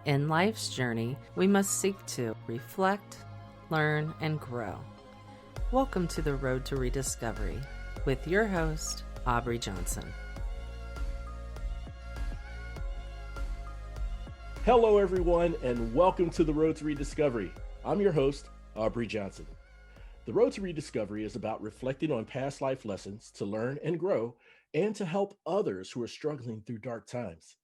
In life's journey, we must seek to reflect, learn, and grow. Welcome to the Road to Rediscovery with your host, Aubrey Johnson. Hello, everyone, and welcome to the Road to Rediscovery. I'm your host, Aubrey Johnson. The Road to Rediscovery is about reflecting on past life lessons to learn and grow and to help others who are struggling through dark times.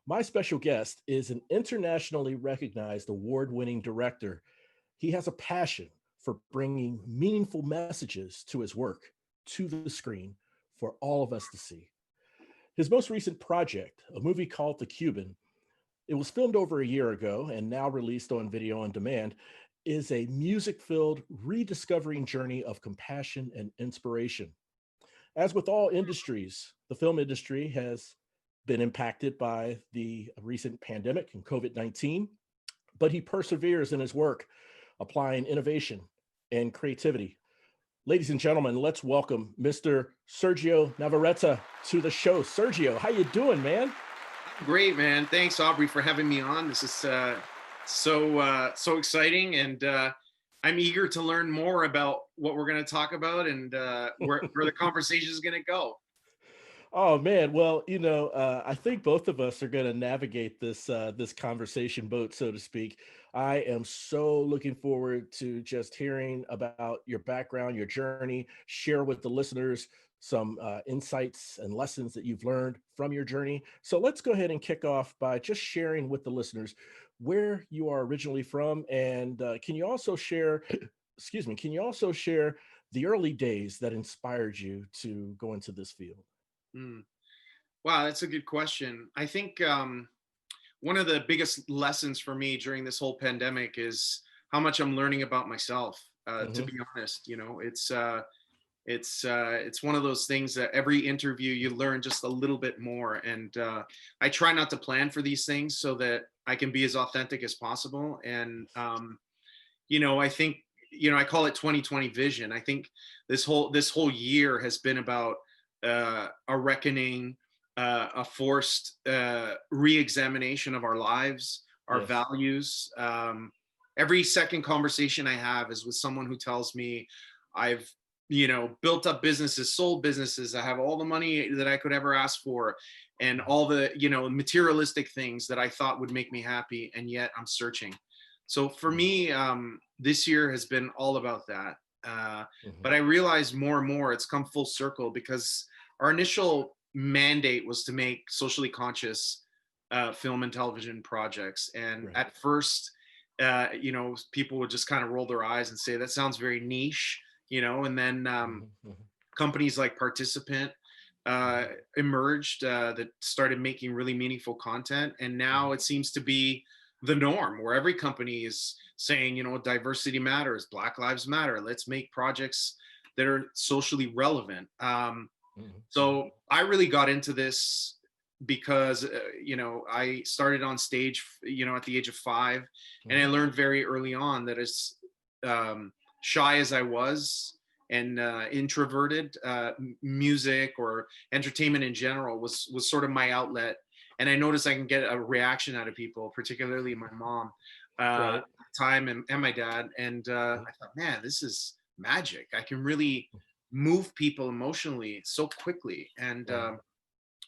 My special guest is an internationally recognized award-winning director. He has a passion for bringing meaningful messages to his work, to the screen, for all of us to see. His most recent project, a movie called The Cuban, it was filmed over a year ago and now released on video on demand, is a music-filled rediscovering journey of compassion and inspiration. As with all industries, the film industry has been impacted by the recent pandemic and COVID-19, but he perseveres in his work, applying innovation and creativity. Ladies and gentlemen, let's welcome Mr. Sergio Navarretta to the show. Sergio, how you doing, man? Great, man. Thanks, Aubrey, for having me on. This is so exciting, and I'm eager to learn more about what we're going to talk about and where the conversation is going to go. Oh man, well, I think both of us are going to navigate this conversation boat, so to speak. I am so looking forward to just hearing about your background, your journey, share with the listeners some insights and lessons that you've learned from your journey. So let's go ahead and kick off by just sharing with the listeners where you are originally from, and can you also share, excuse me, can you also share the early days that inspired you to go into this field? Mm. Wow, that's a good question. I think one of the biggest lessons for me during this whole pandemic is how much I'm learning about myself. To Hmm. be honest, it's one of those things that every interview you learn just a little bit more, and I try not to plan for these things so that I can be as authentic as possible. And I think I call it 2020 vision. I think this whole year has been about a reckoning, a forced re-examination of our lives, our Yes. values. Every second conversation I have is with someone who tells me I've built up businesses, sold businesses, I have all the money that I could ever ask for, and all the materialistic things that I thought would make me happy, and yet I'm searching. So for Mhm. me, this year has been all about that. Mhm. But I realized more and more it's come full circle, because our initial mandate was to make socially conscious film and television projects. And Right. at first, people would just kind of roll their eyes and say, that sounds very niche, and then Mhm. Mhm. companies like Participant uh, Mhm. emerged that started making really meaningful content. And Mhm. now it seems to be the norm, where every company is saying, diversity matters, Black Lives Matter. Let's make projects that are socially relevant. Mhm. Mhm. So I really got into this because, I started on stage, at the age of 5. And I Mhm. learned very early on that as um, shy as I was and introverted, music or entertainment in general was sort of my outlet. And I noticed I can get a reaction out of people, particularly my mom at Right. the time, and my dad. And Mhm. I thought, man, this is magic. I can really move people emotionally so quickly. And Right.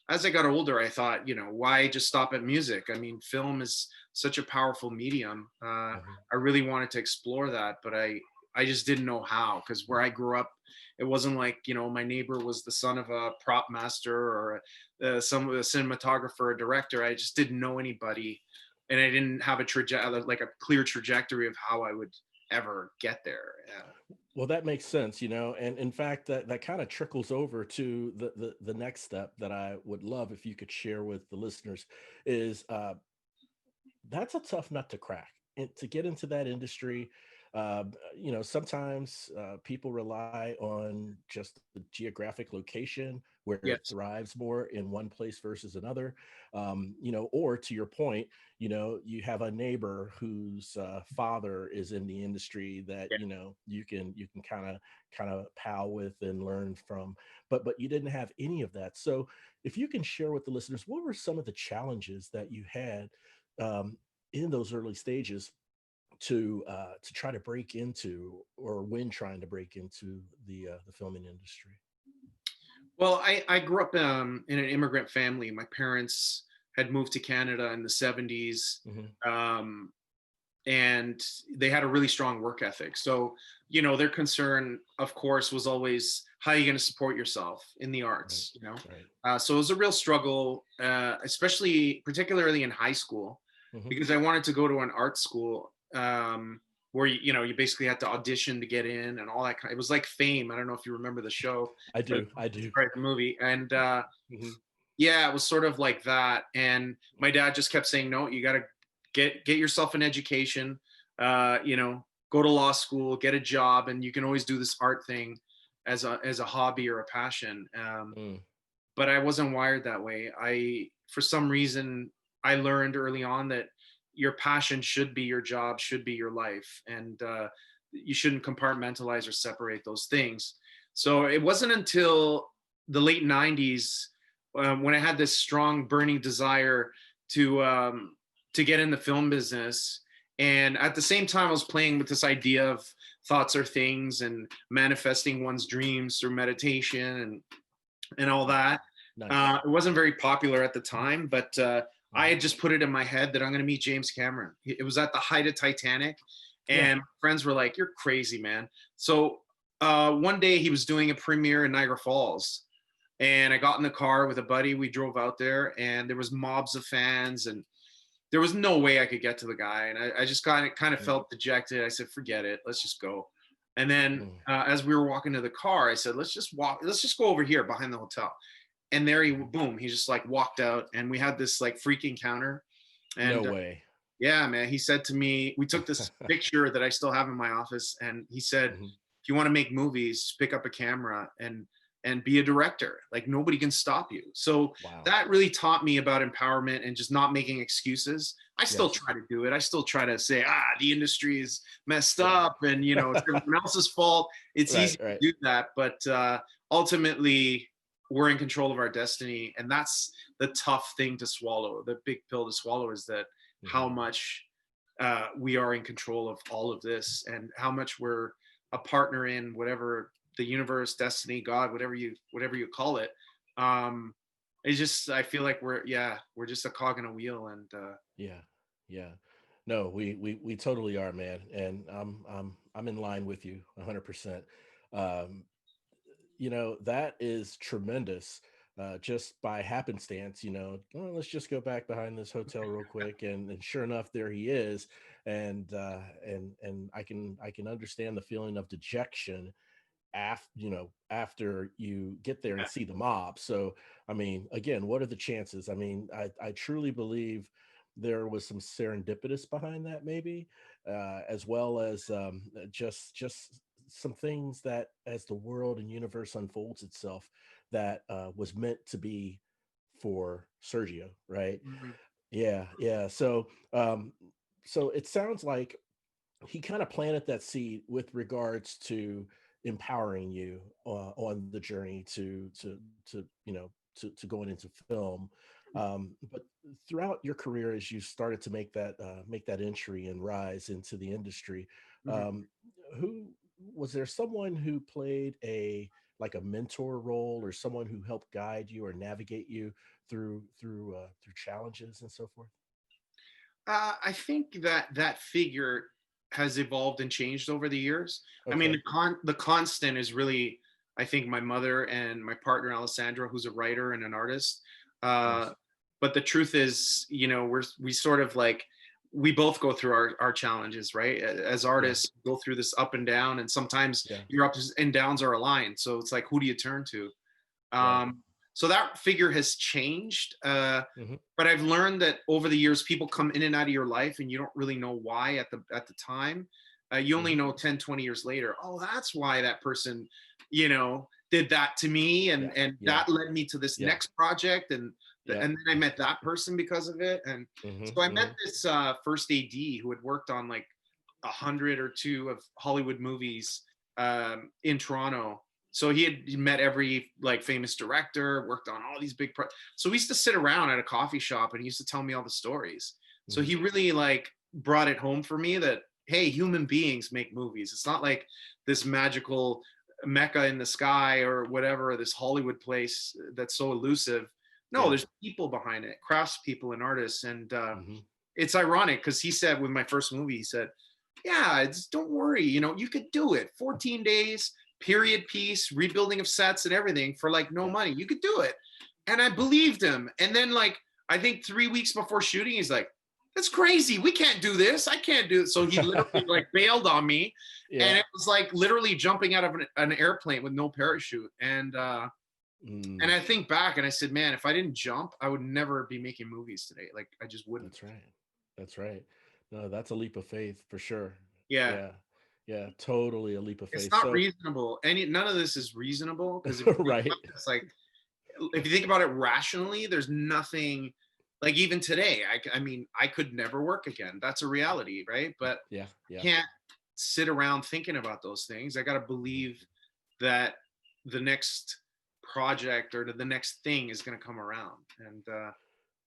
as I got older, I thought, why just stop at music? I mean, film is such a powerful medium. Mhm. I really wanted to explore that, but I just didn't know how, because where I grew up, it wasn't like, my neighbor was the son of a prop master or a cinematographer, a director. I just didn't know anybody, and I didn't have like a clear trajectory of how I would ever get there. Well, that makes sense, and in fact, that kind of trickles over to the next step that I would love if you could share with the listeners is that's a tough nut to crack. And to get into that industry, sometimes people rely on just the geographic location where it Yes. thrives more in one place versus another. Or to your point, you have a neighbor whose father is in the industry that Yeah. you can kind of pal with and learn from, but you didn't have any of that. So if you can share with the listeners, what were some of the challenges that you had in those early stages to try to break into, or when trying to break into the filming industry? Well, I grew up in an immigrant family. My parents had moved to Canada in the 70s. Hmm. Um, and they had a really strong work ethic. So, their concern, of course, was always how are you going to support yourself in the Right. arts, Right. So it was a real struggle, especially particularly in high school, Hmm. because I wanted to go to an art school where you basically had to audition to get in and all that kind. It was like Fame. I don't know if you remember the show, I or do. I do. sorry, the movie, and Hmm. yeah, it was sort of like that. And my dad just kept saying, no, you got to get yourself an education, go to law school, get a job, and you can always do this art thing as a hobby or a passion. Mm. But I wasn't wired that way. For some reason, I learned early on that your passion should be your job, should be your life, and you shouldn't compartmentalize or separate those things. So it wasn't until the late '90s when I had this strong burning desire to get in the film business, and at the same time, I was playing with this idea of thoughts are things and manifesting one's dreams through meditation and all that. Nice. It wasn't very popular at the time, but I Mhm. had just put it in my head that I'm going to meet James Cameron. It was at the height of Titanic, Yeah. and my friends were like, "You're crazy, man." So one day he was doing a premiere in Niagara Falls, and I got in the car with a buddy. We drove out there, and there was mobs of fans, and there was no way I could get to the guy, and I just kind of Mm. felt dejected. I said, "Forget it, let's just go." And then Mm. as we were walking to the car, I said, "Let's just walk. Let's just go over here behind the hotel." And there he, boom, he just like walked out, and we had this like freak encounter. No And way. yeah, man, he said to me, we took this picture that I still have in my office, and he said, Hmm. if you want to make movies, pick up a camera and be a director. Like nobody can stop you. So Wow. that really taught me about empowerment and just not making excuses. I still Yes. try to do it. I still try to say, the industry is messed Yeah. up, and it's everyone else's fault. It's Right. easy to Right. do that, but ultimately we're in control of our destiny, and that's the tough thing to swallow. The big pill to swallow is that Hmm. how much we are in control of all of this, and how much we're a partner in whatever the universe, destiny, God, whatever you call it. Um, it's just I feel like we're just a cog in a wheel, and Yeah. Yeah. No, we totally are, man, and I'm in line with you 100%. Um, that is tremendous. Just by happenstance, "Oh, let's just go back behind this hotel real quick," and sure enough, there he is, and I can understand the feeling of dejection after you get there and see the mob. So, I mean, again, what are the chances? I mean, I truly believe there was some serendipitous behind that, maybe, as well as just some things that, as the world and universe unfolds itself, that was meant to be for Sergio, right? Mhm. Yeah, yeah. So it sounds like he kind of planted that seed with regards to empowering you on the journey to going into film. But throughout your career, as you started to make that entry and rise into the industry, Mhm. um, who was there someone who played a mentor role, or someone who helped guide you or navigate you through challenges and so forth? I think that figure has evolved and changed over the years. I mean, Okay. the constant is really, I think, my mother and my partner Alessandra, who's a writer and an artist. Uh, Nice. but the truth is, we sort of like we both go through our challenges, right? As Yeah. artists, go through this up and down, and sometimes Yeah. your ups and downs are aligned. So it's like, who do you turn to? Right. So that figure has changed. Hmm. But I've learned that over the years, people come in and out of your life, and you don't really know why at the time. You only Hmm. know 10, 20 years later, oh, that's why that person, did that to me, and Yeah. and Yeah. that led me to this Yeah. next project, and Yep. and then I met that person because of it. And Hmm. so I met Hmm. this first AD who had worked on like 100 or 2 of Hollywood movies in Toronto. So he met every like famous director, worked on all these so we used to sit around at a coffee shop, and he used to tell me all the stories. So he really like brought it home for me that, hey, human beings make movies. It's not like this magical mecca in the sky or whatever, this Hollywood place that's so elusive. No, Yeah. there's people behind it, craftspeople and artists. And Mm-hmm. it's ironic because he said with my first movie, he said, yeah, don't worry, you could do it. 14 days, period piece, rebuilding of sets and everything for like no money. You could do it. And I believed him. And then like, I think 3 weeks before shooting, he's like, that's crazy. We can't do this. I can't do it. So he literally like bailed on me. Yeah. And it was like literally jumping out of an airplane with no parachute. And I think back and I said, man, if I didn't jump, I would never be making movies today. Like I just wouldn't. That's right. That's right. No, that's a leap of faith for sure. Yeah. Yeah. Yeah. Totally a leap of It's faith. not So, reasonable. None of this is reasonable because right. it's like, if you think about it rationally, there's nothing like even today. I mean, I could never work again. That's a reality, right? But Yeah. Yeah. can't sit around thinking about those things. I got to believe that the next project or the next thing is going to come around. And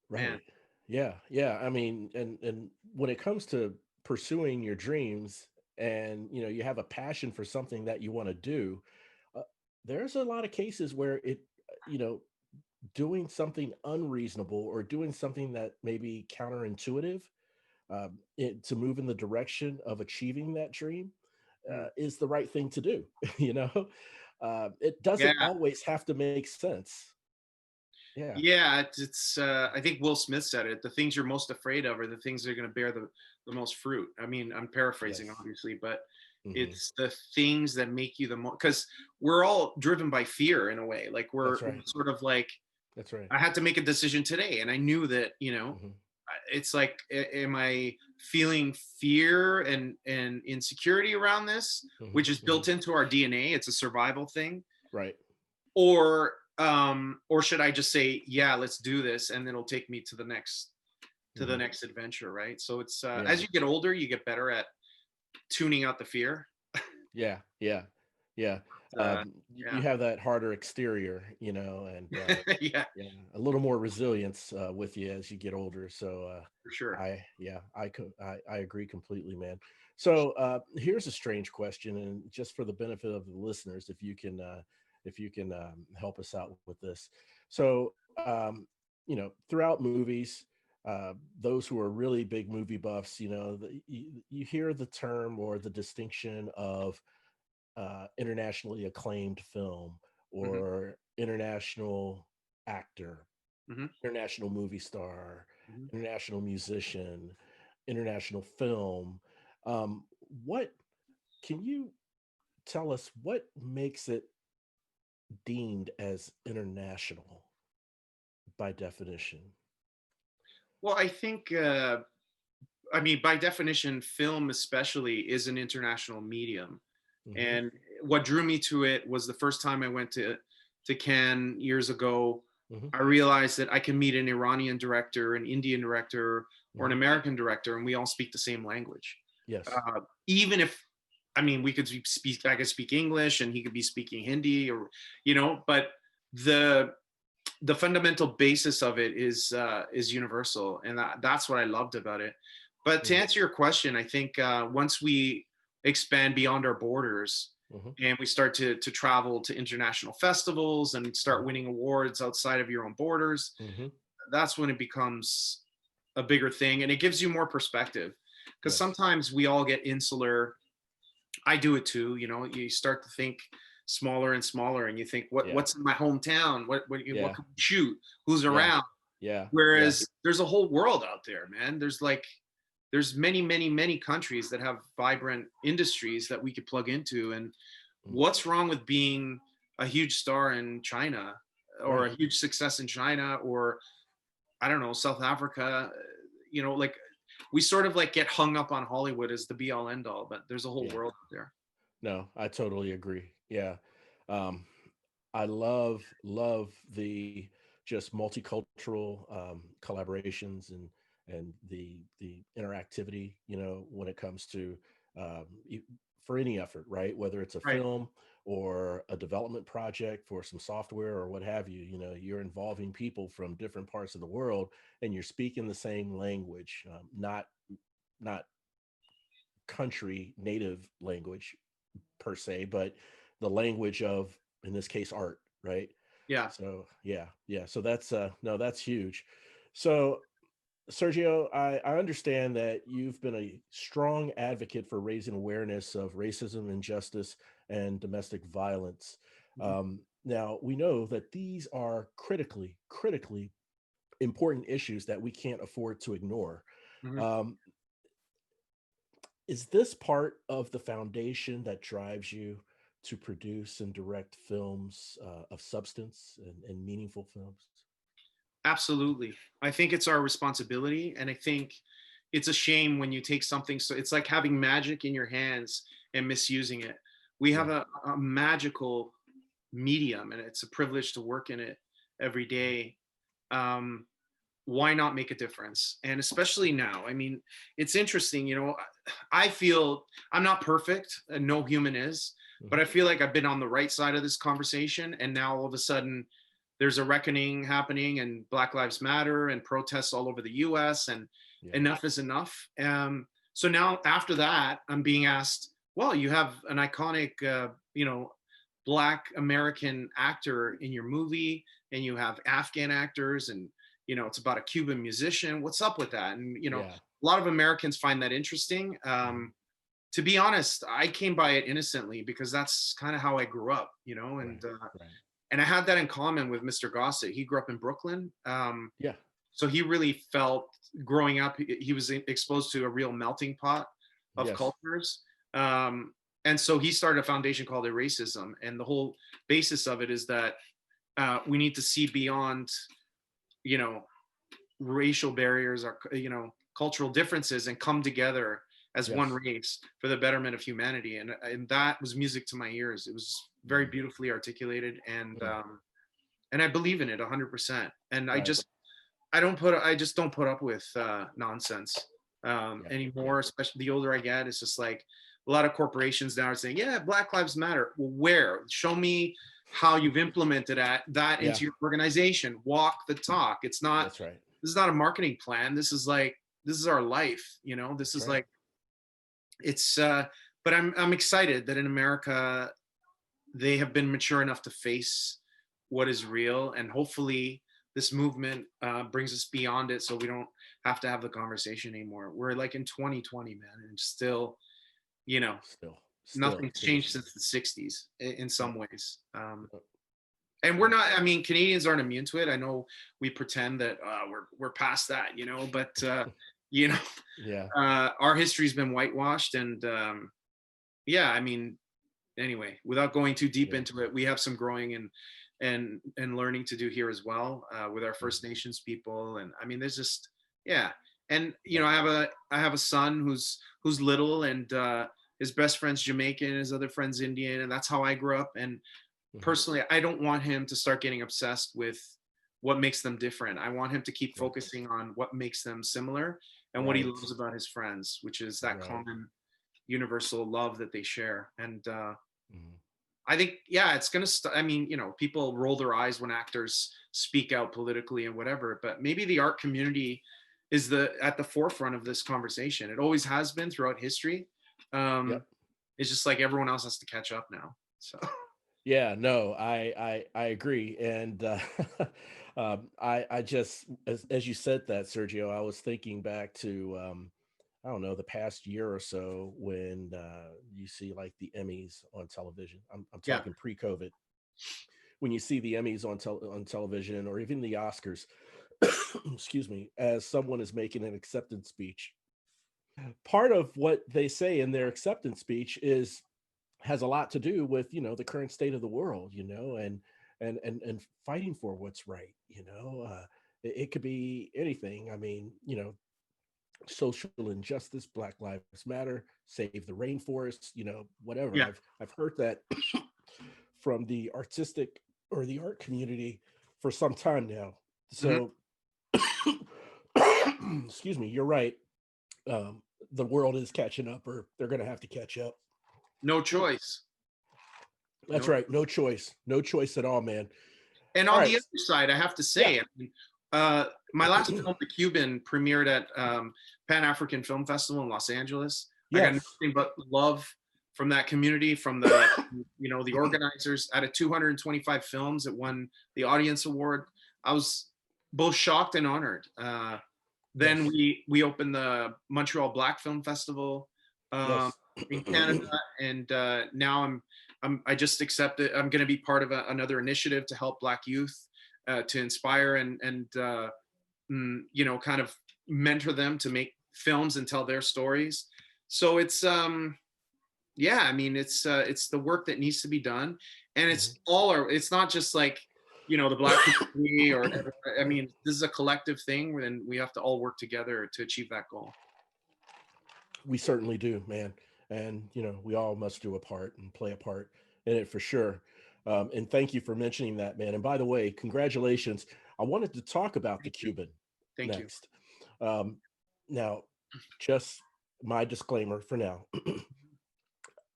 Right. man, Yeah. Yeah. I mean, and when it comes to pursuing your dreams and, you have a passion for something that you want to do, uh, there's a lot of cases where you know, doing something unreasonable or doing something that may be counterintuitive to move in the direction of achieving that dream is the right thing to do. you know, it yeah, doesn't always have to make sense. Yeah. yeah. It's I think Will Smith said it. The things you're most afraid of are the things that are going to bear the most fruit. I mean, I'm paraphrasing, Yes. obviously, but Hmm. it's the things that make you the most, because we're all driven by fear in a way. Like we're That's right. sort of like, That's right. I had to make a decision today, and I knew that, Hmm. it's like, am I feeling fear and insecurity around this, Hmm. which is Hmm. built into our DNA? It's a survival thing, Right. or should I just say, yeah, let's do this, and then it'll take me to the Hmm. next adventure, right? So it's Yeah. as you get older, you get better at tuning out the fear. Yeah. Yeah. Yeah. You Yeah, have that harder exterior, and yeah, yeah, a little more resilience with you as you get older. So for sure. I agree completely, man. So here's a strange question, and just for the benefit of the listeners, if you can help us out with this. So throughout movies, those who are really big movie buffs, you hear the term or the distinction of internationally acclaimed film Hmm. or international actor, Hmm. international movie star, Hmm. international musician, international film. Um, what can you tell us what makes it deemed as international by definition? Well, I think I mean, by definition, film especially is an international medium. Hmm. And what drew me to it was the first time I went to Cannes years ago. Hmm. I realized that I can meet an Iranian director, an Indian director, or an Hmm. American director, and we all speak the same language. Yes. Even if, I mean, we could speak, I could speak English, and he could be speaking Hindi, or but the the fundamental basis of it is universal, and that's what I loved about it. But to Mm-hmm. answer your question, I think once we expand beyond our borders Hmm. and we start to travel to international festivals and start winning awards outside of your own borders, Hmm. that's when it becomes a bigger thing, and it gives you more perspective. Because Yes. sometimes we all get insular. I do it too. You start to think smaller and smaller, and you think, Yeah. what's in my hometown? What Yeah. can we shoot? Who's Yeah. around? Yeah. Yeah. Whereas there's a whole world out there, man. There's many, many, many countries that have vibrant industries that we could plug into. And Mm. what's wrong with being a huge star in China, or Right. a huge success in China, or I don't know, South Africa? Like we sort of like get hung up on Hollywood as the be all end all, but there's a whole Yeah. world out there. No, I totally agree. Yeah. Um, I love the just multicultural collaborations and the interactivity, when it comes to for any effort, right? Whether it's a Right. film, or a development project for some software or what have you, you're involving people from different parts of the world, and you're speaking the same language, not country native language per se, but the language of, in this case, art, right? Yeah. So yeah. So that's no, that's huge. So Sergio, I understand that you've been a strong advocate for raising awareness of racism, injustice, and domestic violence. Mhm. Now, we know that these are critically important issues that we can't afford to ignore. Mhm. Um, is this part of the foundation that drives you to produce and direct films of substance and meaningful films? Absolutely. I think it's our responsibility. And I think it's a shame when you take something. So it's like having magic in your hands and misusing it. We have Yeah. a magical medium, and it's a privilege to work in it every day. Um, why not make a difference? And especially now, I mean, it's interesting, I feel I'm not perfect, and no human is, but Hmm. I feel like I've been on the right side of this conversation. And now all of a sudden, there's a reckoning happening, and Black Lives Matter and protests all over the US, and Yeah. enough is enough. So now after that, I'm being asked, well, you have an iconic, Black American actor in your movie, and you have Afghan actors, and it's about a Cuban musician. What's up with that? And Yeah. a lot of Americans find that interesting. Hmm. To be honest, I came by it innocently because that's kind of how I grew up, Right. Right. and I had that in common with Mr. Gossett. He grew up in Brooklyn, Yeah. so he really felt growing up. He was exposed to a real melting pot of Yes. cultures, um, and so he started a foundation called Racism, and the whole basis of it is that we need to see beyond, you know, racial barriers or cultural differences, and come together as one Yes. race for the betterment of humanity. And that was music to my ears. It was very Mm, beautifully articulated, mm, and I believe in it 100%. And right. I just don't put up with nonsense Yeah. Yeah. anymore. Especially the older I get, it's just like a lot of corporations now are saying, "Yeah, Black Lives Matter." Well, where? Show me how you've implemented that Yeah. into your organization. Walk the talk. It's not. That's right. This is not a marketing plan. This is our life. This That's is right. like it's. But I'm excited that in America they have been mature enough to face what is real, and hopefully this movement brings us beyond it, so we don't have to have the conversation anymore. We're like in 2020, man, and still, you know Still nothing's to this changed day. since the 60s in Yep. some ways. Yep. And we're Yep. not, I mean, Canadians aren't immune to it. I know we pretend that we're past that, but you know Yeah. our history's been whitewashed. And yeah, I mean, anyway, without going too deep Yeah. into it, we have some growing and learning to do here as well, with our Mhm. First Nations people. And I mean, there's just, yeah. And Yep. I have a son who's little, and his best friend's Jamaican, his other friend's Indian, and that's how I grew up. And Mhm. personally, I don't want him to start getting obsessed with what makes them different. I want him to keep Yeah. focusing on what makes them similar, and what he Right. loves about his friends, which is that Right. common universal love that they share. And Mhm. I think, yeah, it's going to I mean, people roll their eyes when actors speak out politically and whatever, but maybe the art community is at the forefront of this conversation. It always has been throughout history. Yep. It's just like everyone else has to catch up now. So Yeah, no, I agree, and I just as you said that, Sergio, I was thinking back to I don't know, the past year or so when you see like the Emmys on television. I'm yeah. talking pre-COVID, when you see the Emmys on television, or even the Oscars. Excuse me, as someone is making an acceptance speech. Part of what they say in their acceptance speech is has a lot to do with the current state of the world, and fighting for what's right. It could be anything. I mean, social injustice, Black Lives Matter, save the rainforest, whatever. Yeah. I've heard that from the artistic or the art community for some time now. Hmm. So excuse me, you're right. um, the world is catching up, or they're going to have to catch up. No choice. That's right. No choice at all, man. And All on right. the other side, I have to Yeah. say, I mean, my last film, The Cuban, premiered at Pan African Film Festival in Los Angeles. I got Yes. nothing but love from that community, from the the organizers. Out of 225 films, it won the audience award. I was both shocked and honored. Then Yes. we opened the Montreal Black Film Festival Yes. in Canada, and now I just accepted. I'm going to be part of another initiative to help Black youth, to inspire and kind of mentor them to make films and tell their stories. So it's yeah, I mean it's the work that needs to be done, and Mhm. it's not just like the Black community or I mean this is a collective thing, and we have to all work together to achieve that goal. We certainly do, man. And, we all must do a part and play a part in it for sure. And thank you for mentioning that, man. And by the way, congratulations. I wanted to talk about the Thank you. Cuban Thank you. next. Um, now, just my disclaimer for now.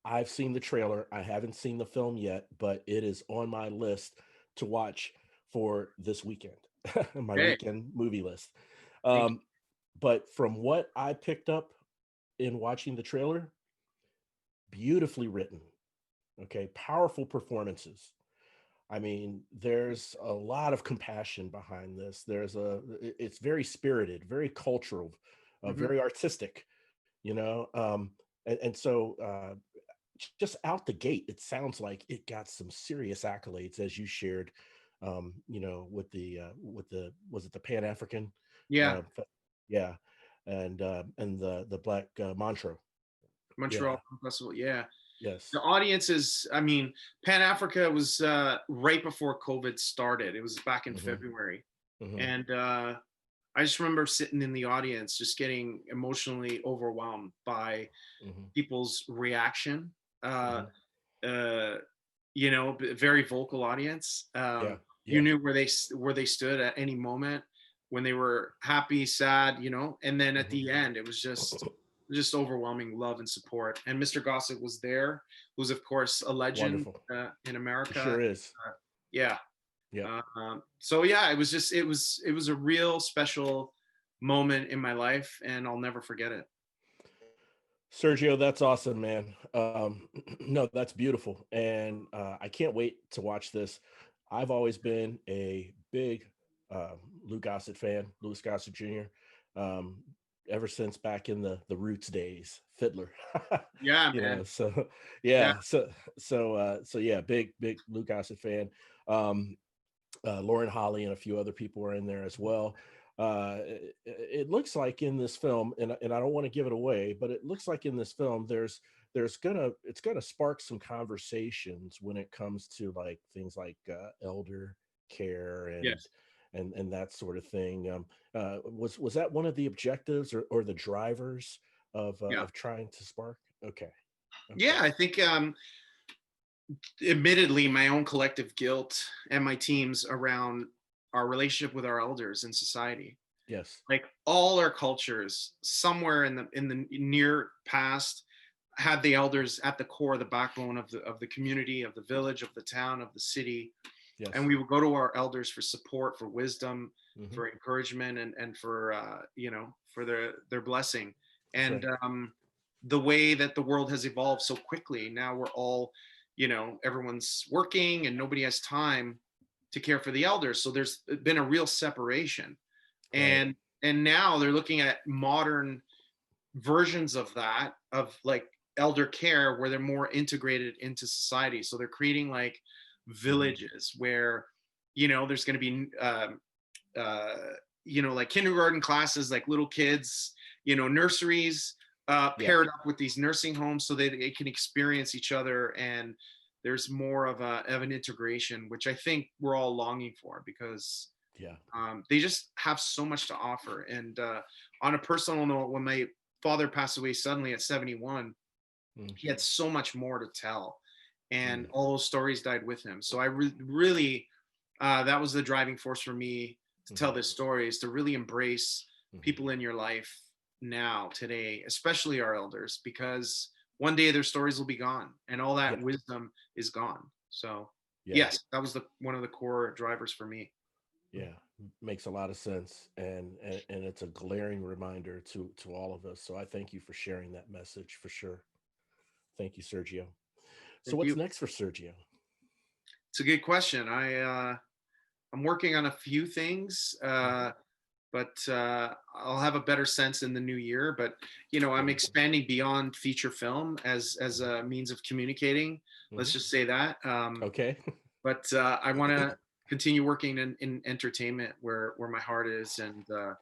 I've seen the trailer. I haven't seen the film yet, but it is on my list to watch for this weekend, my Okay. weekend movie list. Thank Um, but from what I picked up in watching the trailer, beautifully written, okay, powerful performances. I mean, there's a lot of compassion behind this. It's very spirited, very cultural, you. Hmm. very artistic, you know. And so just out the gate, it sounds like it got some serious accolades, as you shared, with the was it the Pan African, Yeah, uh, fe- yeah, and the Black Montreux, Montreal yeah, Film Festival. Yeah, yes, the audience is. I mean, Pan Africa was right before COVID started. It was back in hmm February, hmm and I just remember sitting in the audience, just getting emotionally overwhelmed by hmm people's reaction. Uh, hmm uh, very vocal audience. yeah, You yeah, knew where they stood at any moment, when they were happy, sad, and then at hmm the end, it was just overwhelming love and support. And Mr. Gossett was there, who's of course a legend wonderful. in He America. sure is. Yeah. Yeah. So yeah, it was a real special moment in my life, and I'll never forget it. Sergio, that's awesome, man. No, that's beautiful. And I can't wait to watch this. I've always been a big Lou Gossett fan, Louis Gossett Jr. Um, ever since back in the Roots days, Fiddler. Yeah, man. So Yeah. yeah, so yeah, big Lou Gossett fan. Um, Lauren Holly and a few other people are in there as well. It looks like in this film, and I don't want to give it away, but it looks like in this film it's gonna spark some conversations when it comes to like things like elder care Yes. and that sort of thing. Was that one of the objectives or the drivers Yeah. of trying to spark? Okay, Yeah, okay, I think admittedly my own collective guilt and my team's around our relationship with our elders in society. yes, Like all our cultures, somewhere in the near past, had the elders at the core, the backbone of the community, of the village, of the town, of the city. And yes, we would go to our elders for support, for wisdom, hmm for encouragement, and for for their blessing. that's And right. the way that the world has evolved so quickly, now we're all, everyone's working and nobody has time to care for the elders. So there's been a real separation, Right. and now they're looking at modern versions of that, of like elder care, where they're more integrated into society. So they're creating like hmm villages where there's going to be uh like kindergarten classes, like little kids, nurseries, Yeah. paired up with these nursing homes, so they can experience each other, and there's more of an integration, which I think we're all longing for, because Yeah. they just have so much to offer. And on a personal note, when my father passed away suddenly at 71, Mm, he had so much more to tell, and mm, all those stories died with him. So I really, that was the driving force for me to tell mhm, this story, is to really embrace mhm. people in your life now, today, especially our elders, because one day their stories will be gone and all that Yeah. wisdom is gone. So Yeah. yes, that was one of the core drivers for me. Yeah, makes a lot of sense, and it's a glaring reminder to all of us. So I thank you for sharing that message for sure. Thank you, Sergio. So Thank what's you. next for Sergio? It's a good question. I'm working on a few things, Mhm. but I'll have a better sense in the new year. But I'm Wonderful. expanding beyond feature film as a means of communicating. Let's Hmm. just say that. Okay. But I want to continue working in entertainment where my heart is, and so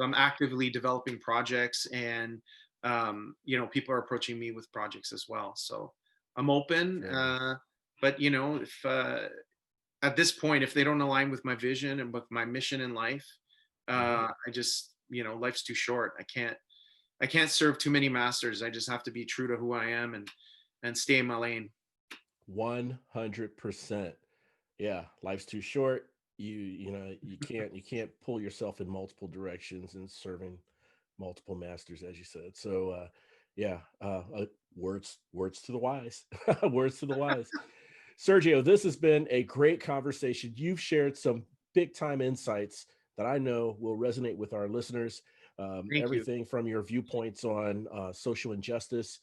I'm actively developing projects, and people are approaching me with projects as well. So I'm open, Very nice. but if at this point, if they don't align with my vision and with my mission in life, Hmm. I just life's too short. I can't serve too many masters. I just have to be true to who I am and stay in my lane. 100%. Yeah, life's too short. You can't pull yourself in multiple directions and serving multiple masters, as you said. So yeah, words to the wise. Words to the wise. Sergio, this has been a great conversation. You've shared some big time insights that I know will resonate with our listeners. Thank you. Everything from your viewpoints on social injustice,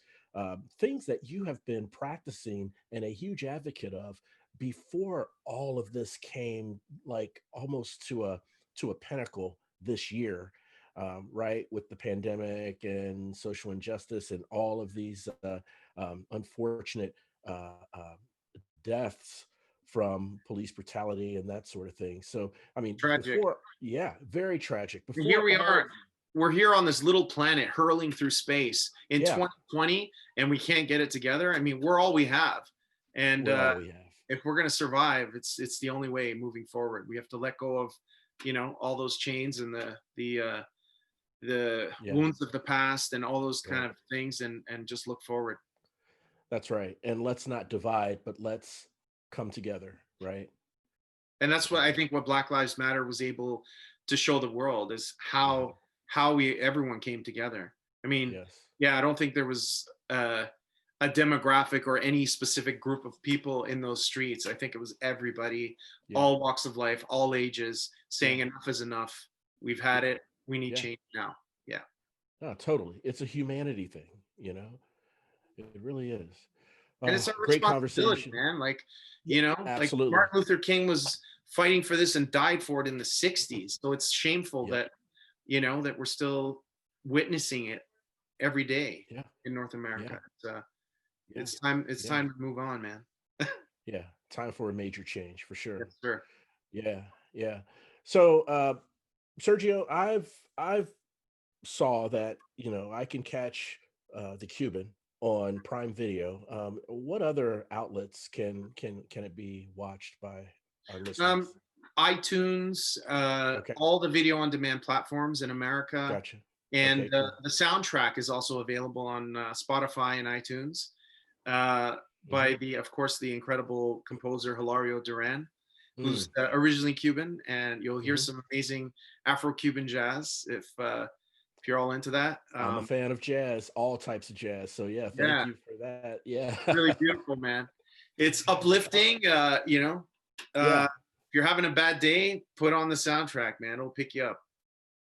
things that you have been practicing and a huge advocate of before all of this came, like almost to a pinnacle this year, right? With the pandemic and social injustice and all of these unfortunate deaths from police brutality and that sort of thing. So, I mean, Tragic. yeah, very tragic. And here Before we all, are. We're here on this little planet hurling through space in yeah, 2020, and we can't get it together. I mean, we're all we have. And we're all we have. if we're going to survive, it's the only way moving forward. We have to let go of, all those chains and the Yeah, wounds of the past and all those kind right. of things, and just look forward. That's right. And let's not divide, but let's come together, right? And that's what Yeah. I think what Black Lives Matter was able to show the world is Hmm. how we everyone came together. I mean, Yes. yeah, I don't think there was a demographic or any specific group of people in those streets. I think it was everybody, Yeah. all walks of life, all ages, Yeah. saying enough is enough. We've had Yeah. it. We need Yeah. change now. Yeah. No, totally. It's a humanity thing, It really is. And it's our Great responsibility, conversation. man. Like, Yeah, like absolutely. Martin Luther King was fighting for this and died for it in the 60s. So it's shameful Yep. that we're still witnessing it every day Yeah. in North Yeah. America. Yeah. It's Yeah. time to move on, man. Yeah. Time for a major change for sure. Yes, sir. Yeah. Yeah. So, Sergio, I've saw that I can catch the Cuban on Prime Video. What other outlets can it be watched by our Um, listeners? iTunes, Okay, all the video on demand platforms in America, gotcha. and Okay, cool. the soundtrack is also available on Spotify and iTunes, Hmm. by of course, the incredible composer Hilario Duran, who's Mm, originally Cuban, and you'll hear hmm. some amazing Afro-Cuban jazz if you're all into that. I'm a fan of jazz, all types of jazz. So yeah, thank Yeah, you for that. Yeah, really beautiful, man. It's uplifting. yeah. If you're having a bad day, put on the soundtrack, man. It'll pick you up.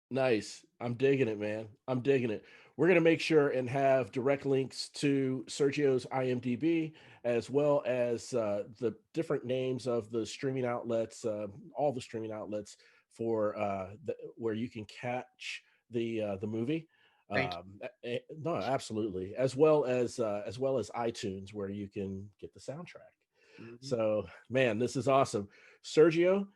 Nice. I'm digging it, man. I'm digging it. We're going to make sure and have direct links to Sergio's IMDb as well as the different names of the streaming outlets, all the streaming outlets for where you can catch the movie. Thank No, absolutely, as well as iTunes where you can get the soundtrack. you. Mhm. So, man, this is awesome, Sergio.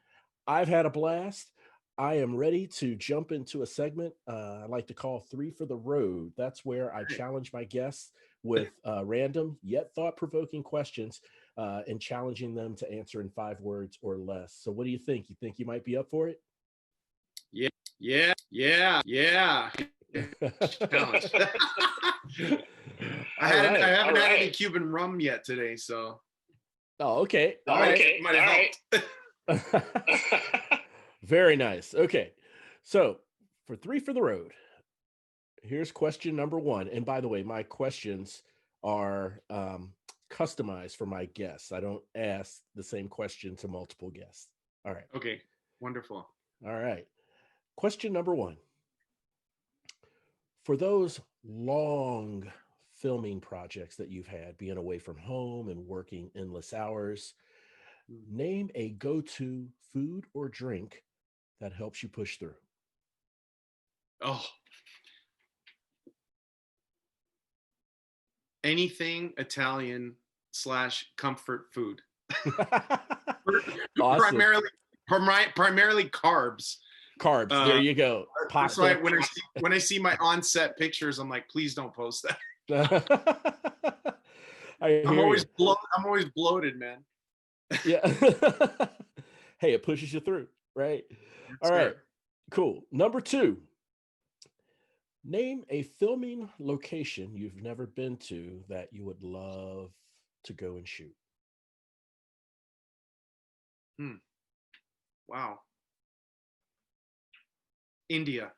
I've had a blast. I am ready to jump into a segment I like to call Three for the Road. That's where I challenge my guests with random yet thought provoking questions and challenging them to answer in 5 words or less. So, what do you think? You think you might be up for it? Yeah, yeah. Challenge. All I right. haven't had any Cuban rum yet today, so Oh, okay. All might right. might have helped. Very nice. Okay. So, for Three for the Road, here's question number one. And by the way, my questions are customized for my guests. I don't ask the same question to multiple guests. All right. Okay. Wonderful. All right. Question number one. For those long filming projects that you've had, being away from home and working endless hours, name a go-to food or drink that helps you push through. Oh, anything Italian / comfort food. Awesome. Primarily carbs. Carbs. There you go. That's why when I see my on-set pictures, I'm like, please don't post that. I'm always bloated, man. Yeah. Hey, it pushes you through, right? All right. Cool. Number two. Name a filming location you've never been to that you would love to go and shoot. Wow. India.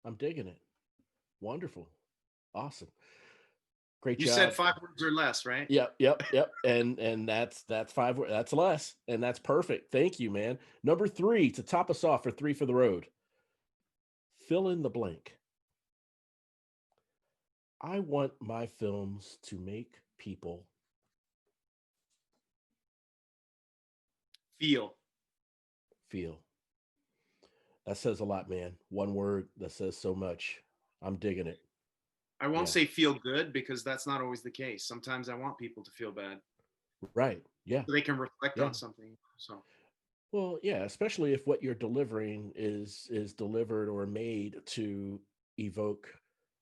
I'm digging it. Wonderful. Awesome. Great job. You said 5 words or less, right? Yep. And that's 5 words. That's less. And that's perfect. Thank you, man. Number 3 to top us off for 3 for the road. Fill in the blank. I want my films to make people feel. That says a lot, man. One word that says so much. I'm digging it. I won't say feel good, because that's not always the case. Sometimes I want people to feel bad. Right. Yeah. So they can reflect on something. So. Well, yeah, especially if what you're delivering is delivered or made to evoke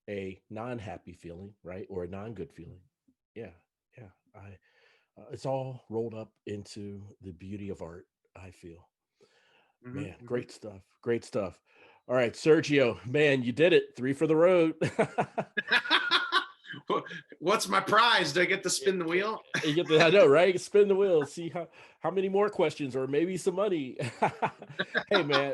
a non-happy feeling, right? Or a non-good feeling. Yeah. It's all rolled up into the beauty of art, I feel. Man, great stuff. All right, Sergio, man, you did it. 3 for the road. What's my prize? Do I get to spin the wheel? I know, right? Spin the wheel. See how many more questions or maybe some money. Hey, man,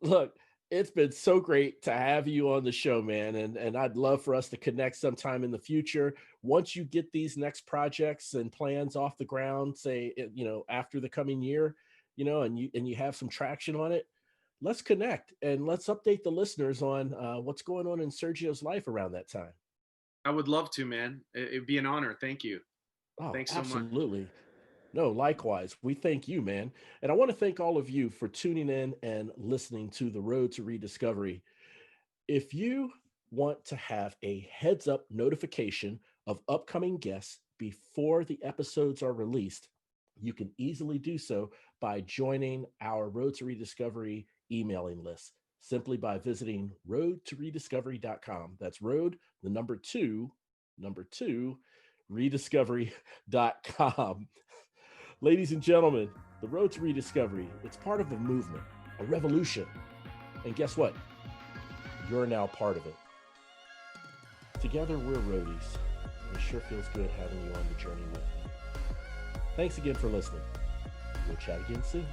look, it's been so great to have you on the show, man. And I'd love for us to connect sometime in the future. Once you get these next projects and plans off the ground, say, after the coming year, and you have some traction on it, let's connect and let's update the listeners on what's going on in Sergio's life around that time. I would love to, man. It'd be an honor. Thank you. Oh, thanks so much. Absolutely. No, likewise. We thank you, man. And I want to thank all of you for tuning in and listening to The Road to Rediscovery. If you want to have a heads up notification of upcoming guests before the episodes are released, you can easily do so by joining our Road to Rediscovery emailing list, simply by visiting roadtorediscovery.com. That's road, the number two, rediscovery.com. Ladies and gentlemen, the Road to Rediscovery, it's part of a movement, a revolution. And guess what? You're now part of it. Together, we're roadies. And it sure feels good having you on the journey with me. Thanks again for listening. We'll chat again soon.